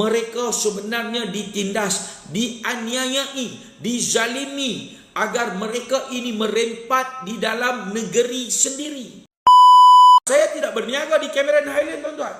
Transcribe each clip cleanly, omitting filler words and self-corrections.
Mereka sebenarnya ditindas, dianiayai, dizalimi agar mereka ini merempat di dalam negeri sendiri. Saya tidak berniaga di Cameron Highland, tuan-tuan.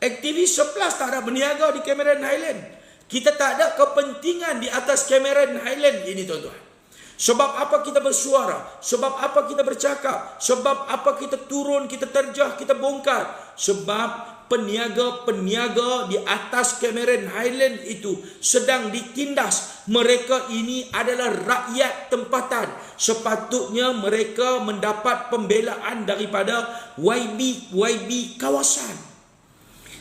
Aktivis 11 tak ada berniaga di Cameron Highland. Kita tak ada kepentingan di atas Cameron Highland ini, tuan-tuan. Sebab apa kita bersuara? Sebab apa kita bercakap? Sebab apa kita turun, kita terjah, kita bongkar? Sebab peniaga-peniaga di atas Cameron Highland itu sedang ditindas. Mereka ini adalah rakyat tempatan. Sepatutnya mereka mendapat pembelaan daripada YB kawasan.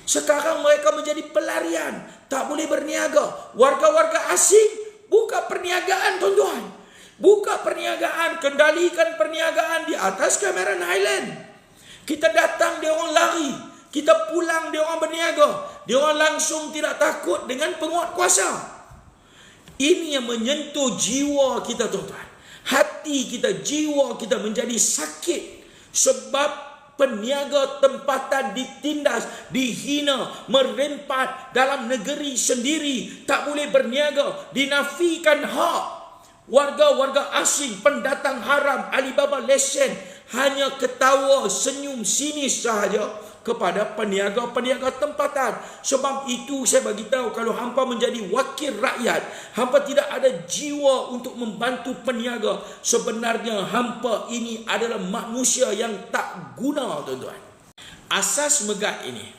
Sekarang mereka menjadi pelarian, tak boleh berniaga. Warga-warga asing buka perniagaan, tuan-tuan. Buka perniagaan, kendalikan perniagaan di atas Cameron Highland. Kita datang, dia orang lari. Kita pulang, dia orang berniaga. Dia orang langsung tidak takut dengan penguat kuasa. Ini yang menyentuh jiwa kita, tuan-tuan. Hati kita, jiwa kita menjadi sakit. Sebab peniaga tempatan ditindas, dihina, merempat dalam negeri sendiri. Tak boleh berniaga, dinafikan hak. Warga-warga asing, pendatang haram, Alibaba lesen, hanya ketawa, senyum sinis sahaja kepada peniaga-peniaga tempatan. Sebab itu saya bagi tahu, kalau hampa menjadi wakil rakyat, hampa tidak ada jiwa untuk membantu peniaga. Sebenarnya hampa ini adalah manusia yang tak guna, tuan-tuan. Asas Megat ini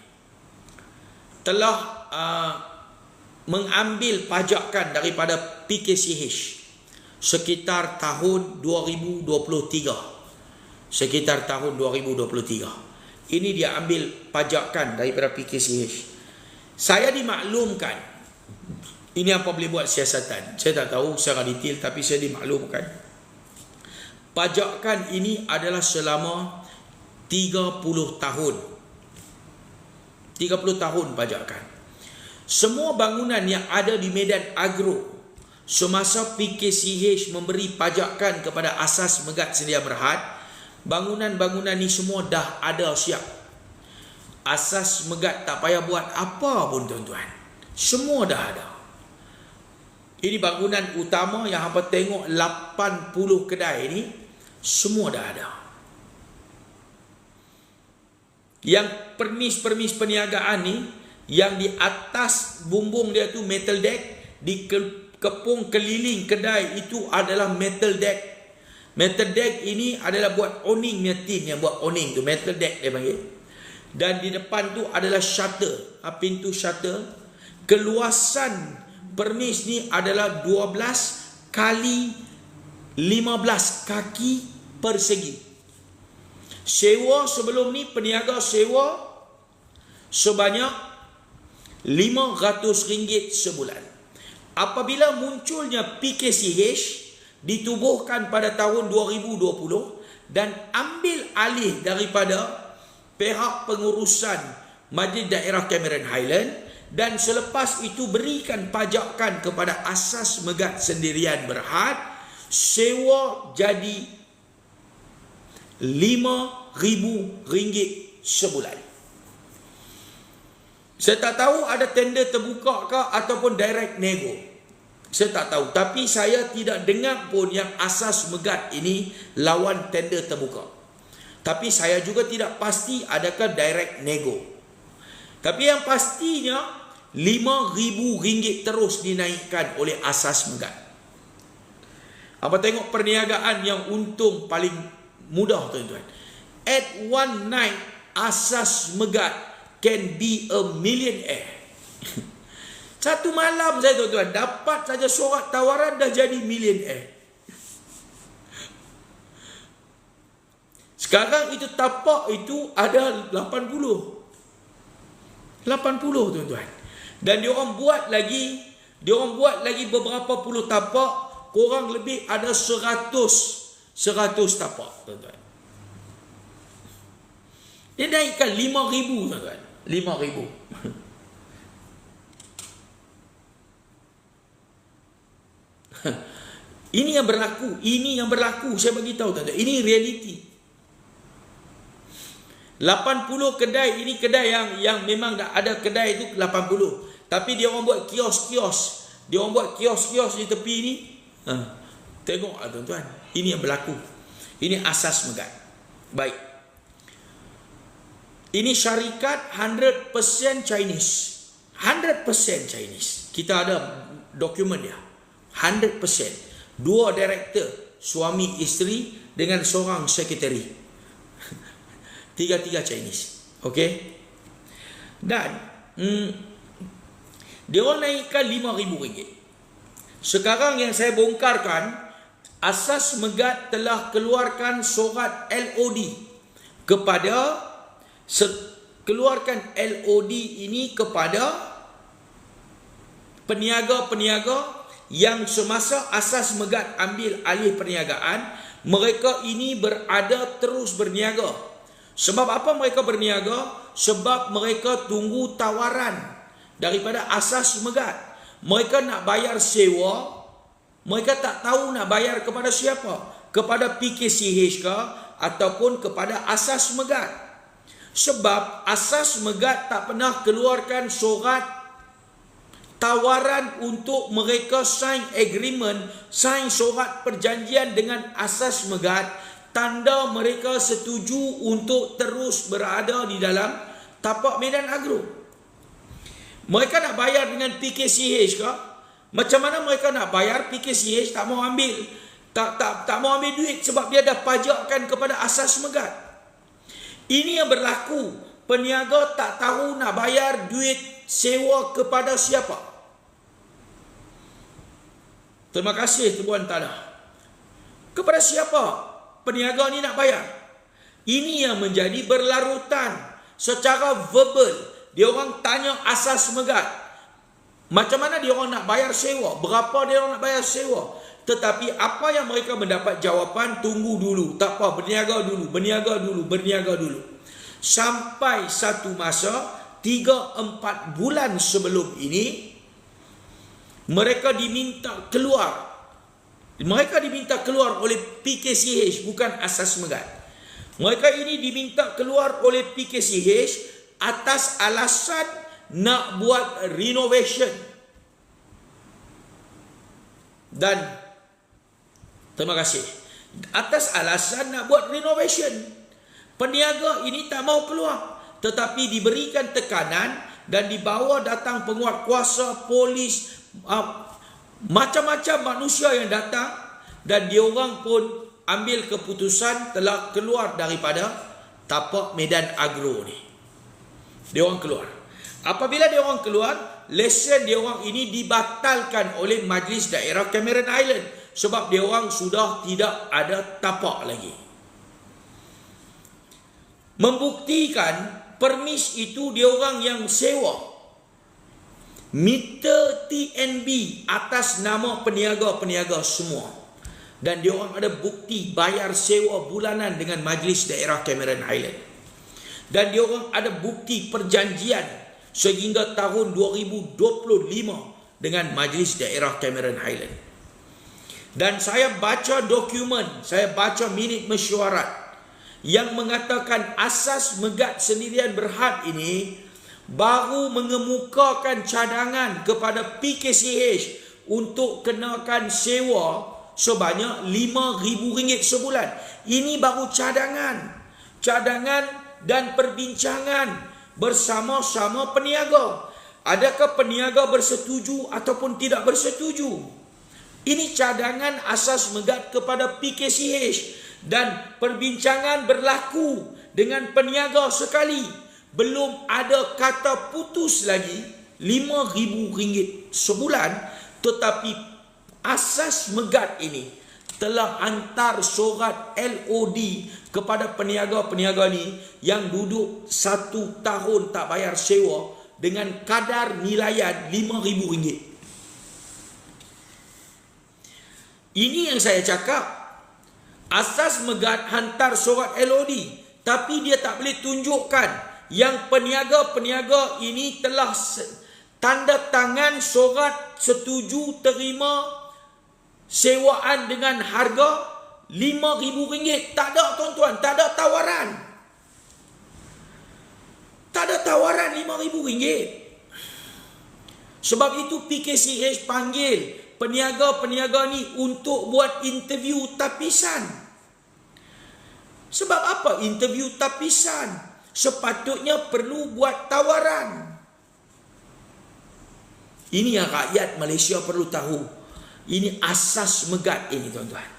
telah mengambil pajakan daripada PKCH sekitar tahun 2023. Sekitar tahun 2023. Ini dia ambil pajakan daripada PKCH. Saya dimaklumkan, ini apa boleh buat siasatan, saya tak tahu secara detail, tapi saya dimaklumkan pajakan ini adalah selama 30 tahun. 30 tahun pajakan. Semua bangunan yang ada di Medan Agro semasa PKCH memberi pajakan kepada Asas Megat Sedia Berhad, bangunan-bangunan ni semua dah ada siap. Asas Megat tak payah buat apa pun, tuan-tuan. Semua dah ada. Ini bangunan utama yang hampa tengok 80 kedai ni, semua dah ada. Yang permis-permis perniagaan ni, yang di atas bumbung dia tu metal deck, di kepung keliling kedai itu adalah metal deck. Metal deck ini adalah buat awning punya tin yang buat awning tu, metal deck dia panggil. Dan di depan tu adalah shutter, pintu shutter. Keluasan permis ni adalah 12 kali 15 kaki persegi. Sewa sebelum ni peniaga sewa sebanyak RM500 sebulan. Apabila munculnya PKCH ditubuhkan pada tahun 2020 dan ambil alih daripada pihak pengurusan Majlis Daerah Cameron Highland, dan selepas itu berikan pajakan kepada Asas Megat Sendirian Berhad, sewa jadi RM5,000 sebulan. Saya tak tahu ada tender terbuka ke ataupun direct nego. Saya tak tahu. Tapi saya tidak dengar pun yang Asas Megat ini lawan tender terbuka. Tapi saya juga tidak pasti adakah direct nego. Tapi yang pastinya RM5,000 terus dinaikkan oleh Asas Megat. Apa tengok perniagaan yang untung paling mudah, tuan-tuan. At one night, Asas Megat can be a millionaire. Satu malam saya, tuan-tuan, dapat saja surat tawaran dah jadi millionaire. Sekarang itu tapak itu ada 80, tuan-tuan. Dan dia orang buat lagi beberapa puluh tapak, kurang lebih ada 100 tapak, tuan-tuan. Dia naikkan 5,000, tuan-tuan. 5,000. Ini yang berlaku, saya bagi tahu, tuan-tuan. Ini realiti. 80 kedai, ini kedai yang memang dah ada kedai itu 80. Tapi dia orang buat kios-kios. Dia orang buat kios-kios di tepi ni. Tengok tuan-tuan. Ini yang berlaku. Ini asas Megat. Baik. Ini syarikat 100% Chinese. 100% Chinese. Kita ada dokumen dia. 100%. 2 director, suami isteri dengan seorang sekretari. Tiga-tiga Chinese. Okey. Dan dia orang naikkan RM5,000. Sekarang yang saya bongkarkan, Asas Megat telah keluarkan surat LOD kepada keluarkan LOD ini kepada peniaga-peniaga yang semasa Asas Megat ambil alih perniagaan, mereka ini berada terus berniaga. Sebab apa mereka berniaga? Sebab mereka tunggu tawaran daripada Asas Megat. Mereka nak bayar sewa, mereka tak tahu nak bayar kepada siapa, kepada PKCH ke ataupun kepada Asas Megat. Sebab Asas Megat tak pernah keluarkan surat tawaran untuk mereka sign agreement, sign surat perjanjian dengan Asas Megat, tanda mereka setuju untuk terus berada di dalam tapak Medan Agro. Mereka nak bayar dengan PKCH ke? Macam mana mereka nak bayar? PKCH tak mau ambil, tak mau ambil duit sebab dia dah pajakkan kepada Asas Megat. Ini yang berlaku. Peniaga tak tahu nak bayar duit sewa kepada siapa. Terima kasih Tuan Tanah. Kepada siapa peniaga ni nak bayar? Ini yang menjadi berlarutan. Secara verbal, dia orang tanya Asas Megat, macam mana dia orang nak bayar sewa? Berapa dia orang nak bayar sewa? Tetapi apa yang mereka mendapat jawapan? Tunggu dulu. Tak apa, berniaga dulu, berniaga dulu, berniaga dulu. Sampai satu masa 3-4 bulan sebelum ini, mereka diminta keluar. Mereka diminta keluar oleh PKCH, bukan Asas Megat. Mereka ini diminta keluar oleh PKCH atas alasan nak buat renovation. Dan terima kasih, atas alasan nak buat renovation, peniaga ini tak mau keluar, tetapi diberikan tekanan dan dibawa datang penguat kuasa, polis, macam-macam manusia yang datang, dan dia orang pun ambil keputusan telah keluar daripada tapak Medan Agro ni. Dia orang keluar. Apabila dia orang keluar, lesen dia orang ini dibatalkan oleh Majlis Daerah Cameron Highland sebab dia orang sudah tidak ada tapak lagi. Membuktikan permis itu dia orang yang sewa. Meter TNB atas nama peniaga-peniaga semua. Dan dia orang ada bukti bayar sewa bulanan dengan Majlis Daerah Cameron Highland. Dan dia orang ada bukti perjanjian sehingga tahun 2025 dengan Majlis Daerah Cameron Highland. Dan saya baca dokumen, saya baca minit mesyuarat yang mengatakan Asas Megat Sendirian Berhad ini baru mengemukakan cadangan kepada PKCH untuk kenakan sewa sebanyak RM5,000 sebulan. Ini baru cadangan dan perbincangan bersama-sama peniaga. Adakah peniaga bersetuju ataupun tidak bersetuju? Ini cadangan Asas Megat kepada PKCH dan perbincangan berlaku dengan peniaga sekali. Belum ada kata putus lagi RM5,000 sebulan, tetapi Asas Megat ini telah hantar surat LOD kepada peniaga-peniaga ni yang duduk 1 tahun tak bayar sewa dengan kadar nilaian RM5,000. Ini yang saya cakap. Asas Megat hantar surat LOD, tapi dia tak boleh tunjukkan yang peniaga-peniaga ini telah tanda tangan surat setuju terima sewaan dengan harga RM5,000. Tak ada tuan-tuan, tak ada tawaran. Tak ada tawaran RM5,000. Sebab itu PKCH panggil peniaga-peniaga ni untuk buat interview tapisan. Sebab apa interview tapisan? Sepatutnya perlu buat tawaran. Ini yang rakyat Malaysia perlu tahu. Ini asas megat ini, tuan-tuan.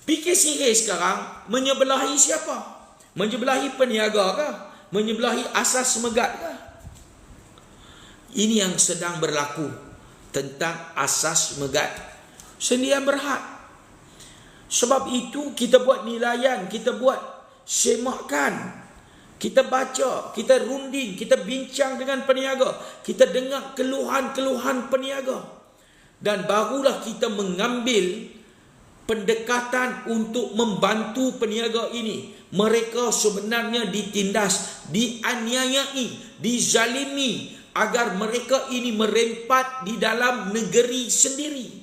PKCH sekarang menyebelahi siapa? Menyebelahi peniaga kah? Menyebelahi asas megat kah? Ini yang sedang berlaku tentang asas megat sendirian berhad. Sebab itu kita buat nilaian, kita buat semakan, kita baca, kita runding, kita bincang dengan peniaga, kita dengar keluhan-keluhan peniaga, dan barulah kita mengambil pendekatan untuk membantu peniaga ini. Mereka sebenarnya ditindas, dianiayai, dizalimi agar mereka ini merempat di dalam negeri sendiri.